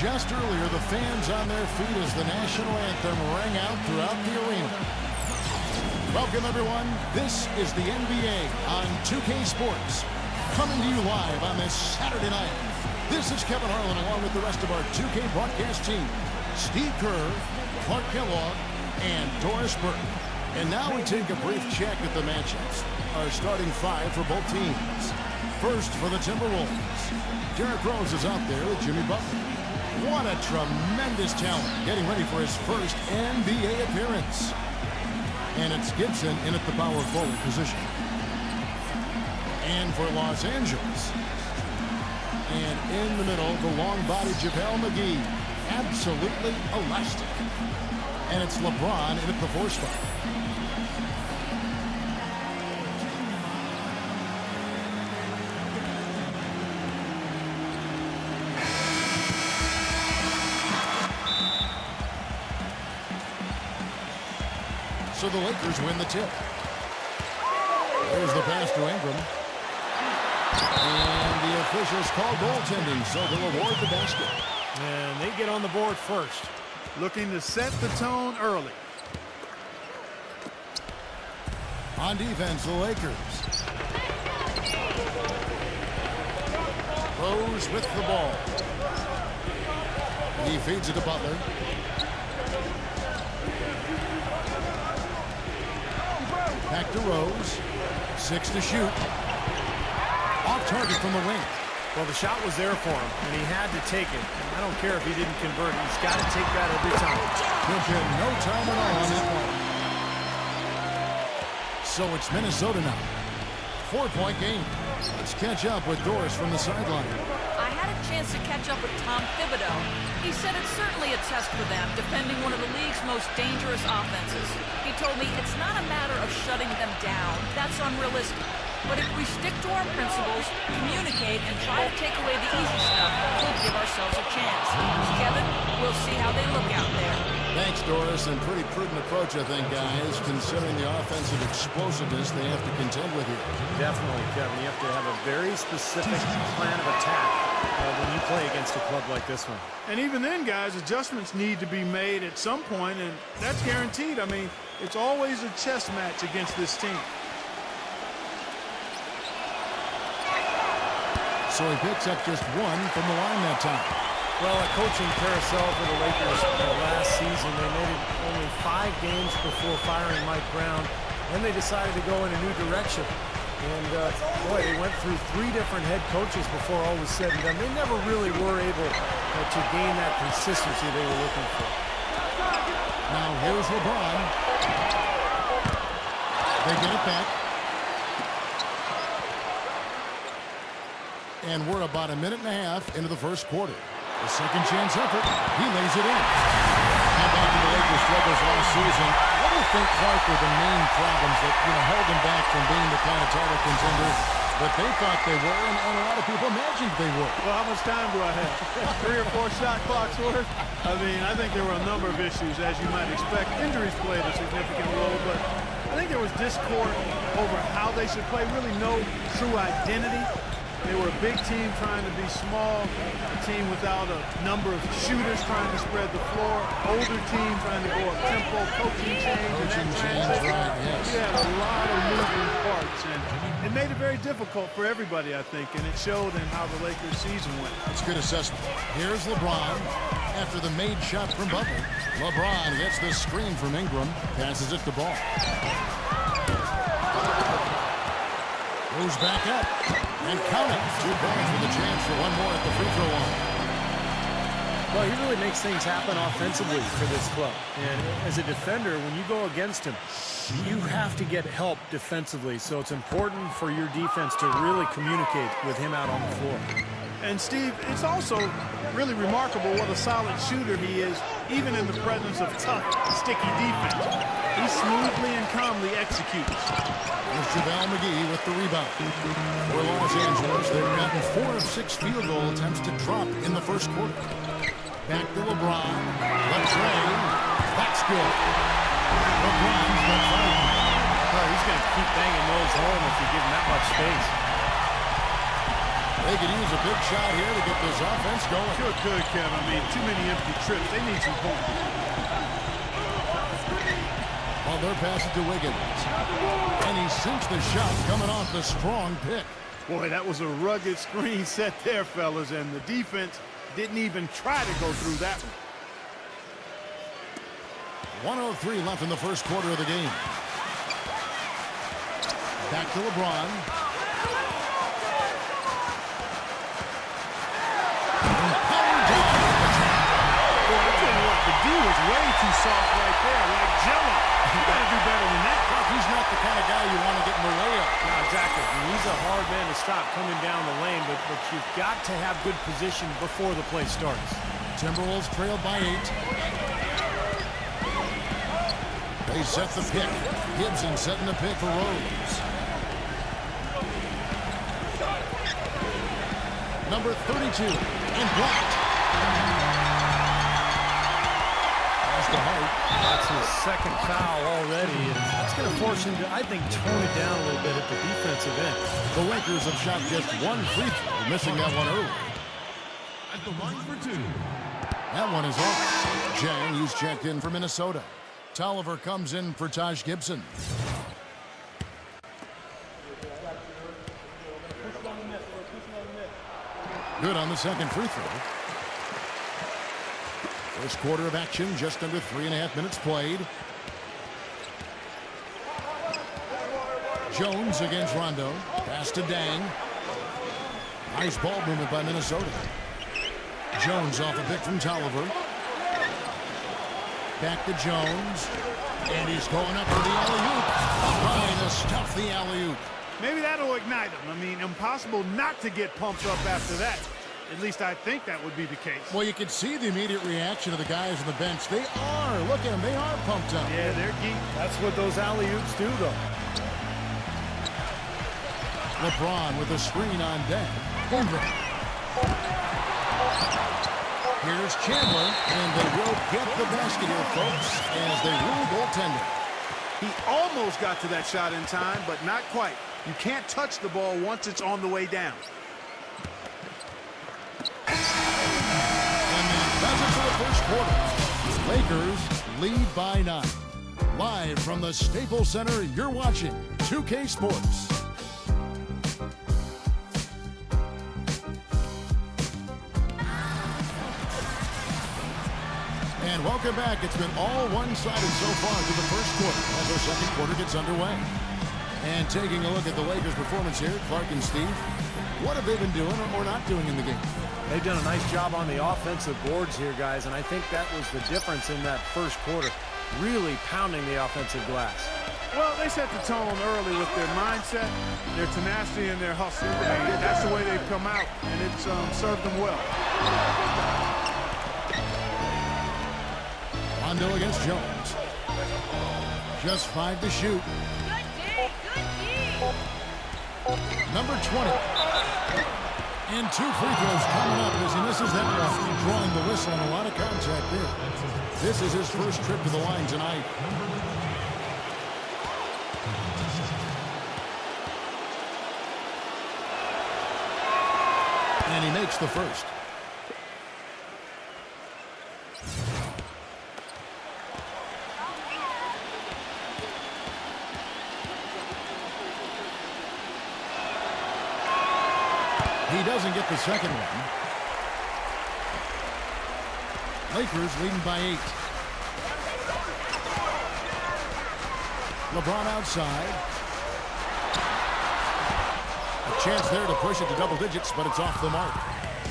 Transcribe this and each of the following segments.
Just earlier, the fans on their feet as the national anthem rang out throughout the arena. Welcome, everyone. This is the NBA on 2K Sports, coming to you live on this Saturday night. This is Kevin Harlan along with the rest of our 2K broadcast team. Steve Kerr, Clark Kellogg, and Doris Burton. And now we take a brief check at the matchups. Our starting five for both teams. First for the Timberwolves. Derrick Rose is out there with Jimmy Butler. What a tremendous talent, getting ready for his first NBA appearance. And it's Gibson in at the power forward position. And for Los Angeles. And in the middle, the long-bodied JaVale McGee. Absolutely elastic. And it's LeBron in at the 4 spot. So the Lakers win the tip. There's the pass to Ingram. And the officials call goaltending, so they'll award the basket. And they get on the board first. Looking to set the tone early. On defense, the Lakers. Rose with the ball. He feeds it to Butler. Back to Rose. 6 to shoot. Off target from the wing. Well, the shot was there for him, and he had to take it. And I don't care if he didn't convert it. He's got to take that every time. Took him no time at all on that one. So it's Minnesota now. 4-point game. Let's catch up with Doris from the sideline. I had a chance to catch up with Tom Thibodeau. He said it's certainly a test for them, defending one of the league's most dangerous offenses. He told me it's not a matter of shutting them down. That's unrealistic. But if we stick to our principles, communicate, and try to take away the easy stuff, we'll give ourselves a chance. Kevin, we'll see how they look out there. Thanks, Doris. And pretty prudent approach, I think, guys, considering the offensive explosiveness they have to contend with here. Definitely, Kevin. You have to have a very specific plan of attack when you play against a club like this one. And even then, guys, adjustments need to be made at some point, and that's guaranteed. I mean, it's always a chess match against this team. So he picks up just one from the line that time. Well, a coaching carousel for the Lakers last season. They made it only 5 games before firing Mike Brown. Then they decided to go in a new direction. And, boy, they went through 3 different head coaches before all was said and done. They never really were able to gain that consistency they were looking for. Now here's LeBron. They get it back. And we're about a minute and a half into the first quarter. The second chance effort, he lays it in. Now back to the Lakers' struggles last season. What do you think, Clark, were the main problems that held them back from being the kind of title contender that they thought they were, and a lot of people imagined they were? Well, how much time do I have? 3 or 4 shot clocks worth? I mean, I think there were a number of issues, as you might expect. Injuries played a significant role, but I think there was discord over how they should play, really no true identity. They were a big team trying to be small, a team without a number of shooters trying to spread the floor, older team trying to go up tempo, coaching change. Right, yes. We had a lot of moving parts, and it made it very difficult for everybody, I think, and it showed in how the Lakers season went. It's a good assessment. Here's LeBron after the made shot from Butler. LeBron gets the screen from Ingram, passes it to Ball. Goes back up. And count it. 2 points with a chance for one more at the free throw line. Well, he really makes things happen offensively for this club. And as a defender, when you go against him, you have to get help defensively. So it's important for your defense to really communicate with him out on the floor. And, Steve, it's also really remarkable what a solid shooter he is, even in the presence of tough, sticky defense. He smoothly and calmly executes. There's JaVale McGee with the rebound. For Los Angeles, they've gotten 4 of 6 field goal attempts to drop in the first quarter. Back to LeBron. Latrey. That's good. LeBron's got 5. Oh, he's going to keep banging those home if you give him that much space. They could use a big shot here to get this offense going. Sure could, Kevin. I mean, too many empty trips. They need some points. Well, they're passing to Wiggins. And he sinks the shot coming off the strong pick. Boy, that was a rugged screen set there, fellas, and the defense didn't even try to go through that one. 1:03 left in the first quarter of the game. Back to LeBron. The D was way too soft right there, like Jello. You gotta do better than that. He's not the kind of guy you want to get in the way of. No, exactly. I mean, he's a hard man to stop coming down the lane, but you've got to have good position before the play starts. Timberwolves trailed by 8. They set the pick. Gibson setting the pick for Rose. Number 32 and blocked. That's his second foul already, and that's going to force him to, I think, tone it down a little bit at the defensive end. The Lakers have shot just one free throw, missing that one early. At the line for 2. That one is off. Jang, who's checked in for Minnesota. Tolliver comes in for Taj Gibson. Good on the second free throw. First quarter of action, just under 3.5 minutes played. Jones against Rondo. Pass to Dang. Nice ball movement by Minnesota. Jones off a pick from Tolliver. Back to Jones. And he's going up for the alley-oop. Trying to stuff the alley-oop. Maybe that'll ignite him. I mean, impossible not to get pumped up after that. At least I think that would be the case. Well, you can see the immediate reaction of the guys on the bench. They are. Look at them. They are pumped up. Yeah, they're geek. That's what those alley-oops do, though. LeBron with a screen on deck. Here's Chandler, and they will get the basket here, folks, as they rule goaltender. He almost got to that shot in time, but not quite. You can't touch the ball once it's on the way down. And that does it for the first quarter. Lakers lead by 9. Live from the Staples Center, you're watching 2K Sports. And welcome back. It's been all one-sided so far through the first quarter as our second quarter gets underway. And taking a look at the Lakers' performance here, Clark and Steve, what have they been doing or not doing in the game? They've done a nice job on the offensive boards here, guys, and I think that was the difference in that first quarter, really pounding the offensive glass. Well, they set the tone early with their mindset, their tenacity, and their hustle. And that's the way they've come out, and it's served them well. Rondo against Jones. Just 5 to shoot. Number 20. And 2 free throws coming up as he misses that one. Drawing the whistle and a lot of contact there. This is his first trip to the line tonight. And he makes the first. He doesn't get the second one. Lakers leading by 8. LeBron outside. A chance there to push it to double digits, but it's off the mark.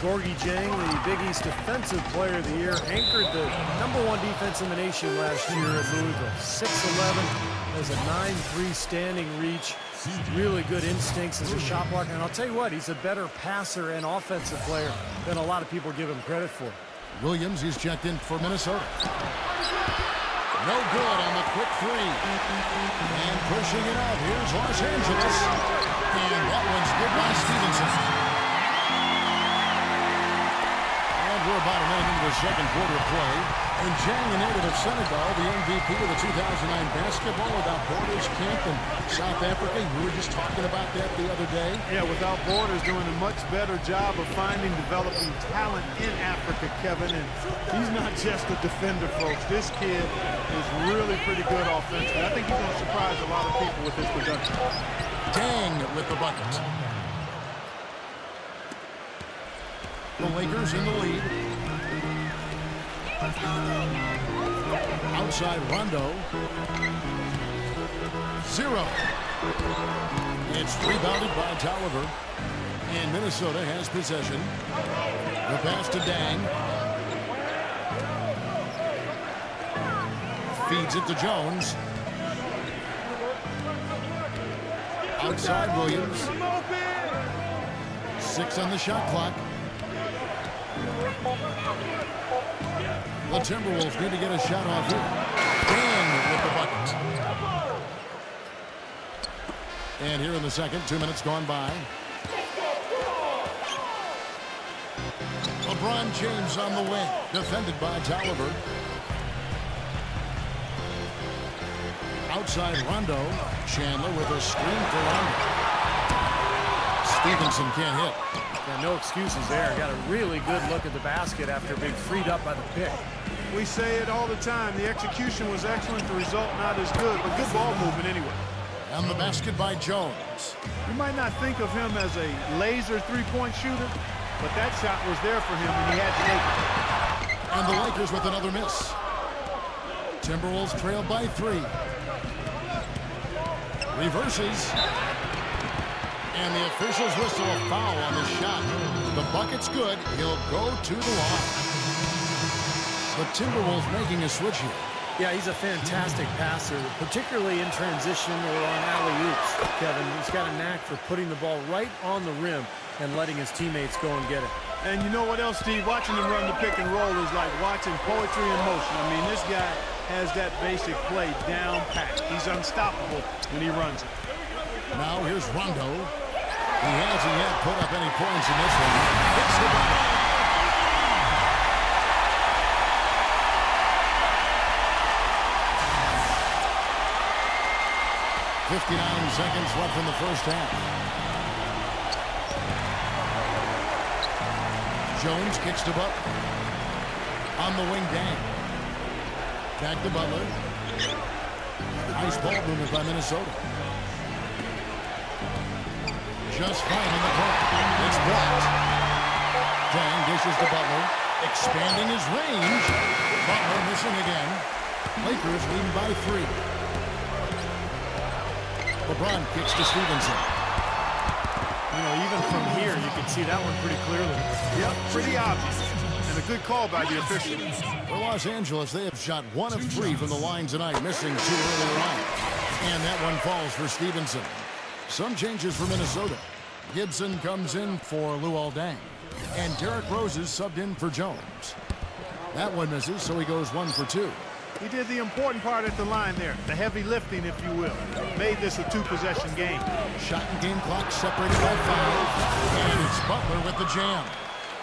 Gorgie Jang, the Big East Defensive Player of the Year, anchored the #1 defense in the nation last year at Louisville. 6'11", has a 9'3" standing reach. Really good instincts as a shot blocker. And I'll tell you what, he's a better passer and offensive player than a lot of people give him credit for. Williams, he's checked in for Minnesota. No good on the quick three. And pushing it out, here's Los Angeles. And that one's good by Stevenson. And we're about a minute into the second quarter of play. And Jang, a native of Senegal, the MVP of the 2009 basketball without borders camp in South Africa. You were just talking about that the other day. Yeah, Without Borders doing a much better job of finding, developing talent in Africa, Kevin. And he's not just a defender, folks. This kid is really pretty good offensively. I think he's going to surprise a lot of people with his production. Dang with the bucket. The Lakers in the lead. Outside Rondo. 0. It's rebounded by Tolliver. And Minnesota has possession. The pass to Dang. Feeds it to Jones. Outside Williams. 6 on the shot clock. The Timberwolves need to get a shot off here. Dang with the bucket. And here in the second, 2 minutes gone by. LeBron James on the wing, defended by Tolliver. Outside Rondo. Chandler with a screen for Rondo. Stevenson can't hit. Yeah, no excuses there. Got a really good look at the basket after being freed up by the pick. We say it all the time. The execution was excellent. The result not as good, but good ball movement anyway. And the basket by Jones. You might not think of him as a laser three-point shooter, but that shot was there for him, and he had to make it. And the Lakers with another miss. Timberwolves trail by 3. Reverses. And the officials whistle a foul on the shot. The bucket's good. He'll go to the line. The Timberwolves making a switch here. Yeah, he's a fantastic passer, particularly in transition or on alley-oops, Kevin. He's got a knack for putting the ball right on the rim and letting his teammates go and get it. And you know what else, Steve? Watching him run the pick and roll is like watching poetry in motion. I mean, this guy has that basic play down pat. He's unstoppable when he runs it. Now here's Rondo. He hasn't yet put up any points in this one. Hits the bucket. 59 seconds left in the first half. Jones kicks to Butler. On the wing, Dang. Back to Butler. Nice ball movement by Minnesota. Just fine in the corner. It's blocked. Dang dishes to Butler. Expanding his range. Butler missing again. Lakers leading by 3. LeBron kicks to Stevenson. You know, even from here, you can see that one pretty clearly. Yep, pretty obvious. And a good call by the official. For Los Angeles, they have shot 1 of 3 from the line tonight, missing 2 earlier on. And that one falls for Stevenson. Some changes for Minnesota. Gibson comes in for Luol Deng. And Derrick Rose is subbed in for Jones. That one misses, so he goes 1 for 2. He did the important part at the line there, the heavy lifting, if you will. Made this a 2-possession game. Shot and game clock separated by 5. And it's Butler with the jam.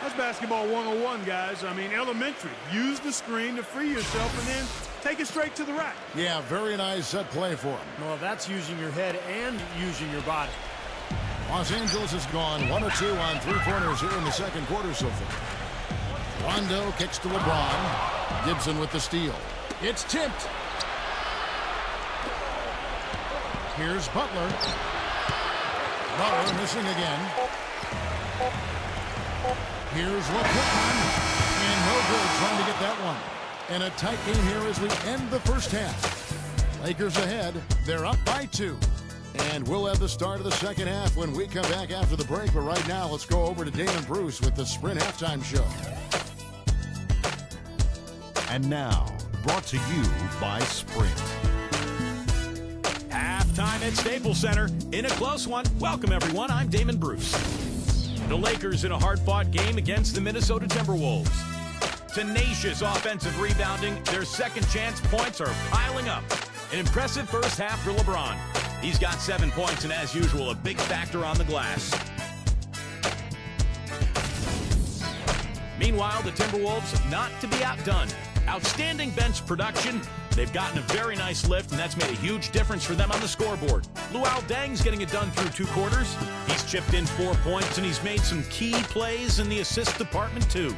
That's basketball 101, guys. I mean, elementary. Use the screen to free yourself and then take it straight to the rack. Yeah, very nice set play for him. Well, that's using your head and using your body. Los Angeles has gone 1 of 2 on 3-pointers here in the second quarter so far. Rondo kicks to LeBron. Gibson with the steal. It's tipped. Here's Butler. Butler missing again. Here's LeBron. And no good trying to get that one. And a tight game here as we end the first half. Lakers ahead. They're up by 2. And we'll have the start of the second half when we come back after the break. But right now, let's go over to Damon Bruce with the Sprint Halftime Show. And now, brought to you by Sprint. Halftime at Staples Center in a close one. Welcome, everyone. I'm Damon Bruce. The Lakers in a hard-fought game against the Minnesota Timberwolves. Tenacious offensive rebounding. Their second chance points are piling up. An impressive first half for LeBron. He's got 7 points and, as usual, a big factor on the glass. Meanwhile, the Timberwolves not to be outdone. Outstanding bench production. They've gotten a very nice lift, and that's made a huge difference for them on the scoreboard. Luol Deng's getting it done through 2 quarters. He's chipped in 4 points, and he's made some key plays in the assist department, too.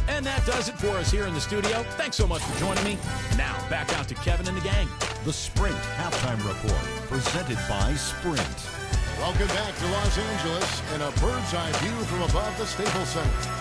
And that does it for us here in the studio. Thanks so much for joining me. Now, back out to Kevin and the gang. The Sprint Halftime Report, presented by Sprint. Welcome back to Los Angeles and a bird's eye view from above the Staples Center.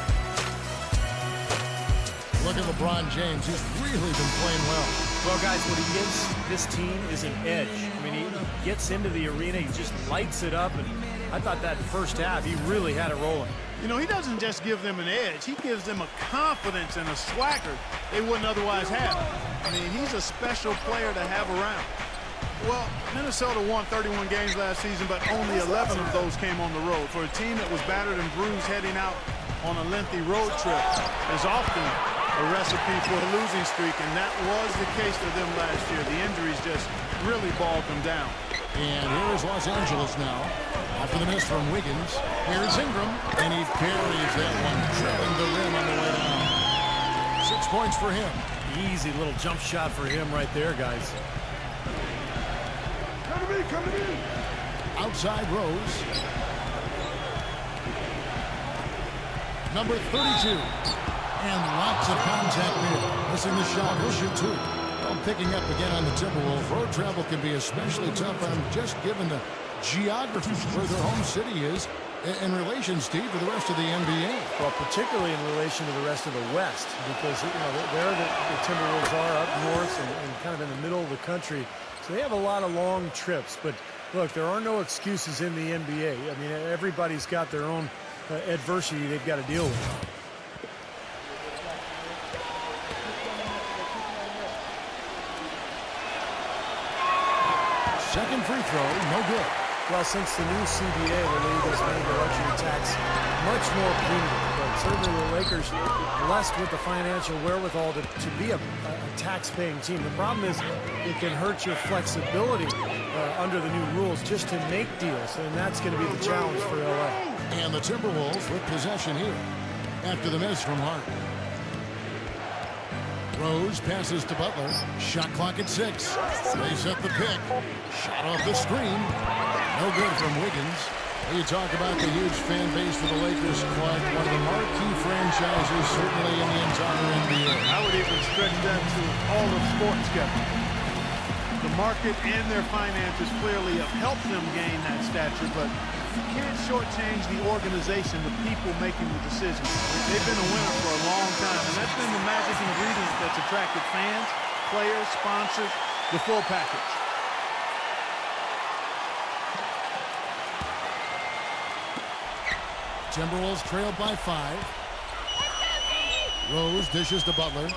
Look at LeBron James. He's really been playing well. Well, guys, what he gives this team is an edge. I mean, he gets into the arena, he just lights it up, and I thought that first half, he really had it rolling. You know, he doesn't just give them an edge. He gives them a confidence and a swagger they wouldn't otherwise have. I mean, he's a special player to have around. Well, Minnesota won 31 games last season, but only 11 of those came on the road. For a team that was battered and bruised heading out on a lengthy road trip, there's often a recipe for a losing streak, and that was the case for them last year. The injuries just really bogged them down. And here is Los Angeles now. After the miss from Wiggins, here's Ingram, and he carries that one, trailing the rim on the way down. 6 points for him. Easy little jump shot for him right there, guys. Coming in. Outside Rose. Number 32. And lots of contact there. Missing the shot. He'll shoot 2. Well, picking up again on the Timberwolves. Road travel can be especially tough on them, just given the geography where their home city is in relation, Steve, to the rest of the NBA. Well, particularly in relation to the rest of the West, because, you know, there the Timberwolves are up north and kind of in the middle of the country. So they have a lot of long trips. But, look, there are no excuses in the NBA. I mean, everybody's got their own adversity they've got to deal with. Second free throw, no good. Well, since the new CBA, the league has made the luxury tax much more punitive. But certainly the Lakers blessed with the financial wherewithal to be a tax-paying team. The problem is it can hurt your flexibility under the new rules just to make deals, and that's going to be the challenge for LA. And the Timberwolves with possession here after the miss from Hart. Rose passes to Butler. Shot clock at 6. They set the pick. Shot off the screen. No good from Wiggins. You talk about the huge fan base for the Lakers squad. One of the marquee franchises, certainly in the entire NBA. I would even stretch that to all of sports, Kevin. The market and their finances clearly have helped them gain that stature, but you can't shortchange the organization, the people making the decisions. They've been a winner for a long time, and that's been the magic ingredient that's attracted fans, players, sponsors, the full package. Timberwolves trailed by 5. Rose dishes to Butler.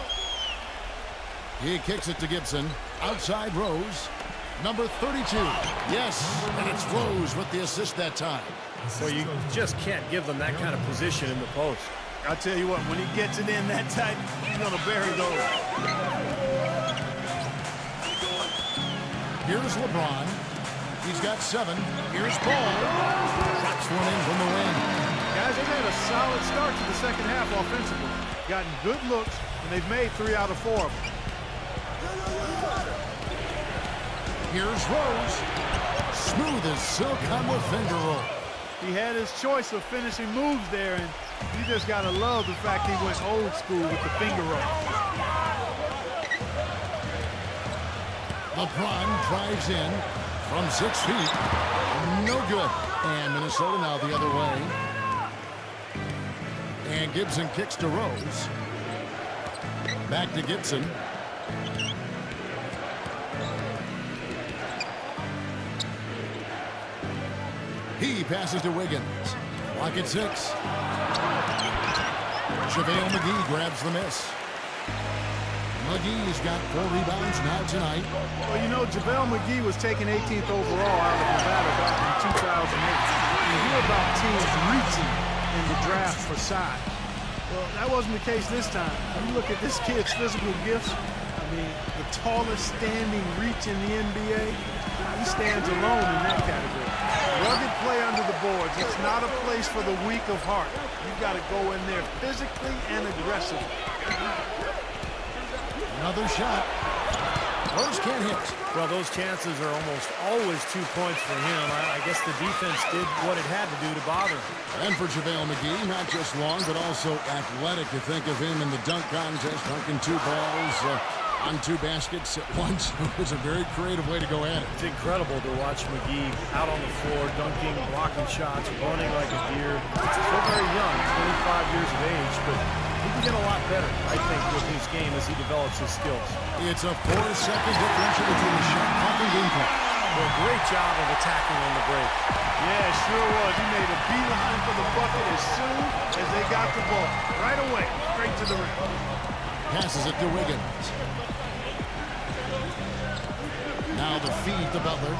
He kicks it to Gibson. Outside Rose. Number 32. Yes, and it's Rose with the assist that time. Well, you just can't give them that kind of position in the post. I'll tell you what, when he gets it in that tight, he's going to bury those. Here's LeBron. He's got 7. Here's Paul. Drops one in from the wing. Guys, they've had a solid start to the second half offensively. Gotten good looks, and they've made 3 out of 4 of them. Here's Rose. Smooth as silk on the finger roll. He had his choice of finishing moves there, and you just got to love the fact he went old school with the finger roll. LeBron drives in from 6 feet. No good. And Minnesota now the other way. And Gibson kicks to Rose. Back to Gibson. He passes to Wiggins. Clock at 6. JaVale McGee grabs the miss. McGee's got 4 rebounds now tonight. Well, you know, JaVale McGee was taken 18th overall out of Nevada back in 2008. You hear about teams reaching in the draft for size. Well, that wasn't the case this time. You look at this kid's physical gifts. I mean, the tallest standing reach in the NBA. He stands alone in that category. Rugged play under the boards. It's not a place for the weak of heart. You've got to go in there physically and aggressively. Another shot. Rose can't hit. Well, those chances are almost always 2 points for him. I guess the defense did what it had to do to bother him. And for JaVale McGee, not just long, but also athletic. You think of him in the dunk contest, dunking 2 balls on 2 baskets at once. It was a very creative way to go at it. It's incredible to watch McGee out on the floor, dunking, blocking shots, running like a deer. He's still very young, 25 years of age, but he can get a lot better, I think, with his game as he develops his skills. It's a 4-second differential between the shot clock and game clock. Well, great job of attacking on the break. Yeah, it sure was. He made a beeline for the bucket as soon as they got the ball. Right away, straight to the rim. Passes it to Wiggins. Now the feed to Butler.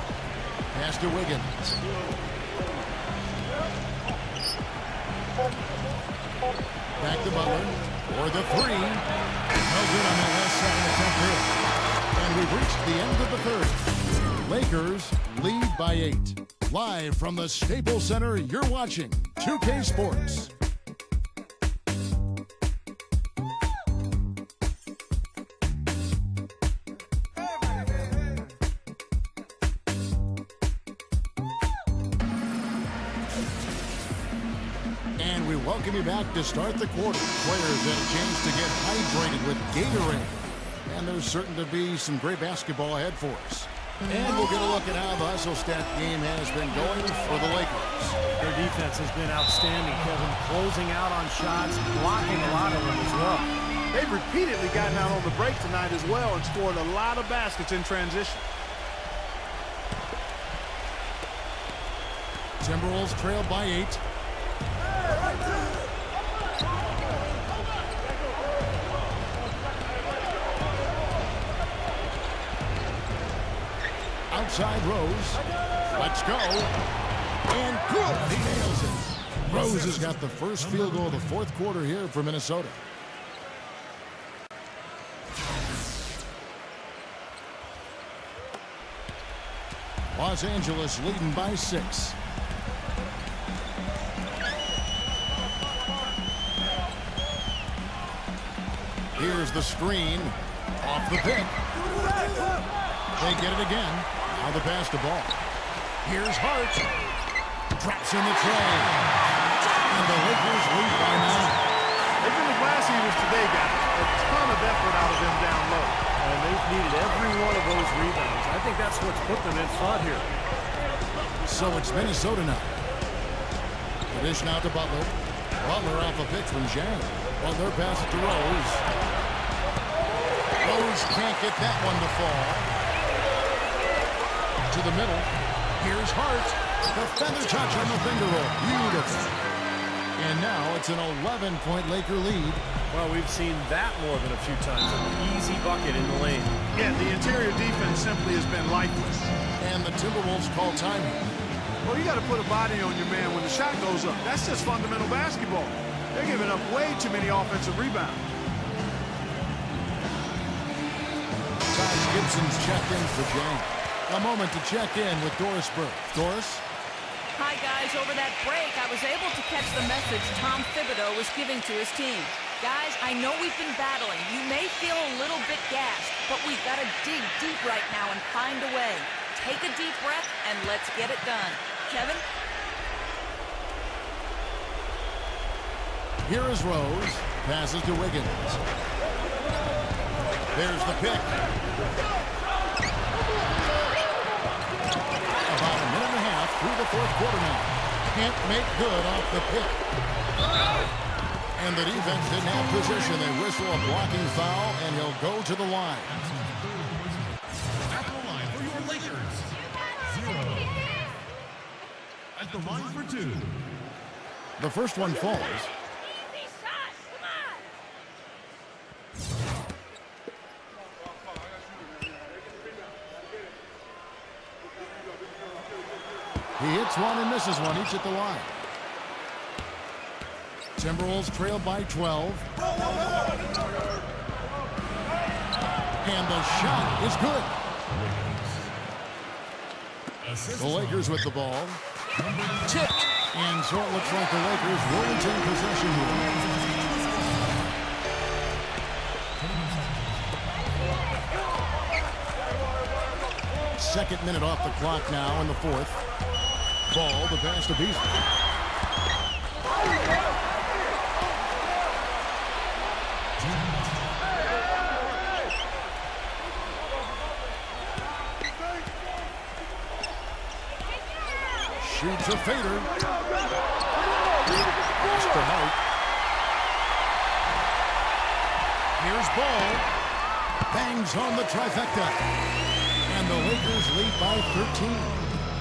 Pass to Wiggins. Back to Butler. For the 3. No good on that last second attempt here. And we've reached the end of the third. Lakers lead by 8. Live from the Staples Center, you're watching 2K Sports. And we welcome you back to start the quarter. Players had a chance to get hydrated with Gatorade. And there's certain to be some great basketball ahead for us. And we'll get a look at how the hustle stat game has been going for the Lakers. Their defense has been outstanding, Kevin, closing out on shots, blocking a lot of them as well. They've repeatedly gotten out on the break tonight as well and scored a lot of baskets in transition. Timberwolves trail by 8. Outside Rose. Let's go. And good. He nails it. Rose has got the first field goal of the fourth quarter here for Minnesota. Los Angeles leading by 6. Here's the screen. Off the pick. They get it again. Now the pass to Ball. Here's Hart. Drops in the tray. And the Lakers lead by 9. They've been the glass eaters today, guys. A ton of effort out of them down low. And they've needed every one of those rebounds. I think that's what's put them in front here. So it's Minnesota now. The dish now to Butler. Butler off a pick from Zhang. Butler pass it to Rose. Rose can't get that one to fall. To the middle. Here's Hart. The feather touch on the finger roll. Beautiful. And now it's an 11-point Laker lead. Well, we've seen that more than a few times. An easy bucket in the lane. Yeah, the interior defense simply has been lifeless. And the Timberwolves call time here. Well, you got to put a body on your man when the shot goes up. That's just fundamental basketball. They're giving up way too many offensive rebounds. Taj Gibson's checked in for Jang. A moment to check in with Doris Burke. Doris? Hi, guys. Over that break, I was able to catch the message Tom Thibodeau was giving to his team. Guys, I know we've been battling. You may feel a little bit gassed, but we've got to dig deep right now and find a way. Take a deep breath, and let's get it done. Kevin? Here is Rose. Passes to Wiggins. There's the pick. About a minute and a half through the fourth quarter now. Can't make good off the pick. And the defense didn't have position. They whistle a blocking foul, and he'll go to the line. At the line for your Lakers. 0. At the line for 2. The first one falls. He hits one and misses one, each at the line. Timberwolves trail by 12. And the shot is good. The Lakers with the ball. Tipped. And so it looks like the Lakers will retain possession here. 22nd minute off the clock now in the fourth. Ball, the pass to Beasley. Shoots a fader. Pass to Hart. Here's Ball. Bangs home the trifecta. And the Lakers lead by 13.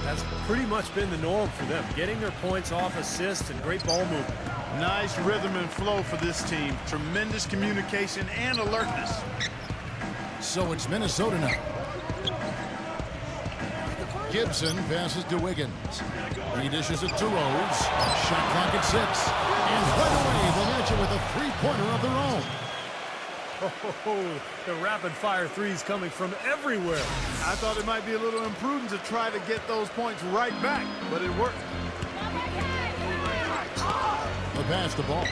That's pretty much been the norm for them, getting their points off assists and great ball movement. Nice rhythm and flow for this team. Tremendous communication and alertness. So it's Minnesota now. Gibson passes to Wiggins. He dishes it to Rose. Shot clock at 6. And right away, the matchup with a three-pointer of their own. Oh, the rapid-fire threes coming from everywhere. I thought it might be a little imprudent to try to get those points right back, but it worked. The pass the ball.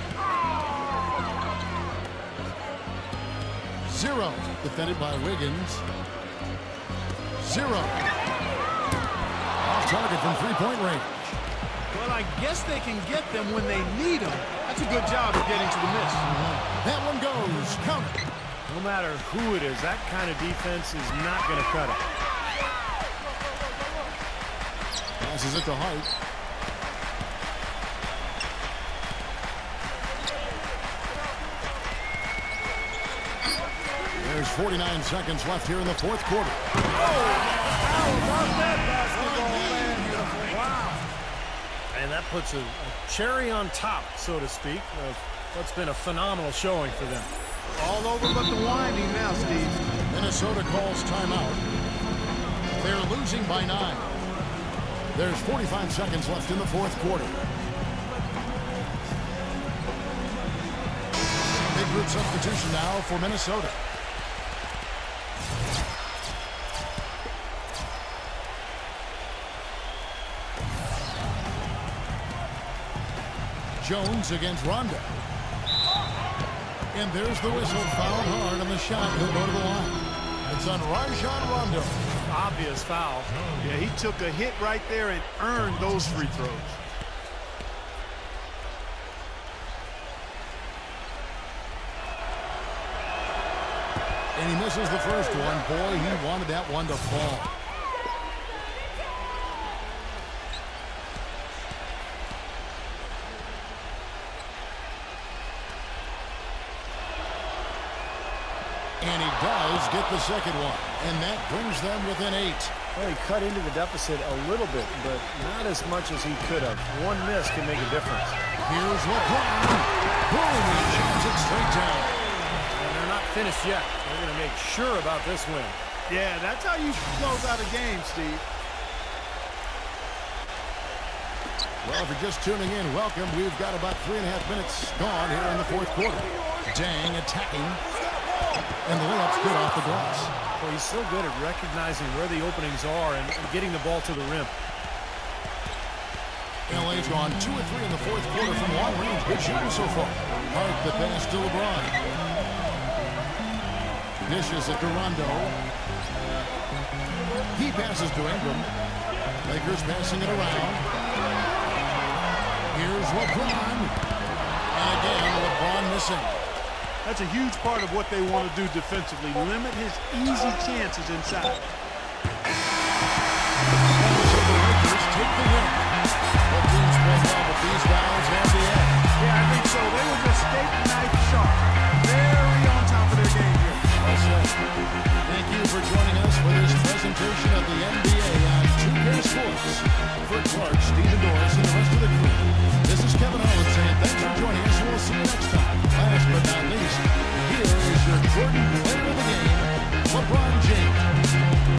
0. Defended by Wiggins. 0. Off target from three-point range. Well, I guess they can get them when they need them. That's a good job of getting to the miss. That one goes. Count it. No matter who it is, that kind of defense is not going to cut it. Passes it to Hart. There's 49 seconds left here in the fourth quarter. How about that basketball, man? Wow. And that puts a cherry on top, so to speak, of what's been a phenomenal showing for them. All over but the winding now, Steve. Minnesota calls timeout. They're losing by 9. There's 45 seconds left in the fourth quarter. Big group substitution now for Minnesota. Jones against Rondo. And there's the whistle. Fouled hard on the shot. He'll go to the line. It's on Rajon Rondo. Obvious foul. Yeah, he took a hit right there and earned those free throws. And he misses the first one. Boy, he wanted that one to fall. And he does get the second one. And that brings them within 8. Well, he cut into the deficit a little bit, but not as much as he could have. One miss can make a difference. Here's LeBron. Boom, he jams it straight down. And they're not finished yet. They're going to make sure about this win. Yeah, that's how you close out a game, Steve. Well, if you're just tuning in, welcome. We've got about 3.5 minutes gone here in the fourth quarter. Dang attacking. And the layup's good off the glass. Well, he's so good at recognizing where the openings are and getting the ball to the rim. LA's gone 2 of 3 in the fourth quarter from long range. Good shooting so far. Hart the pass to LeBron. Dishes it to Rondo. He passes to Ingram. Lakers passing it around. Here's LeBron. And again, LeBron missing. That's a huge part of what they want to do defensively. Limit his easy chances inside. So the Lakers take the win. Both teams play well, but these guys have the edge. Yeah, I think so. They were just steak knife sharp. Very on top of their game here. Well said. Thank you for joining us for this presentation of the NBA on 2K Sports. For Clark, Stephen Doris, and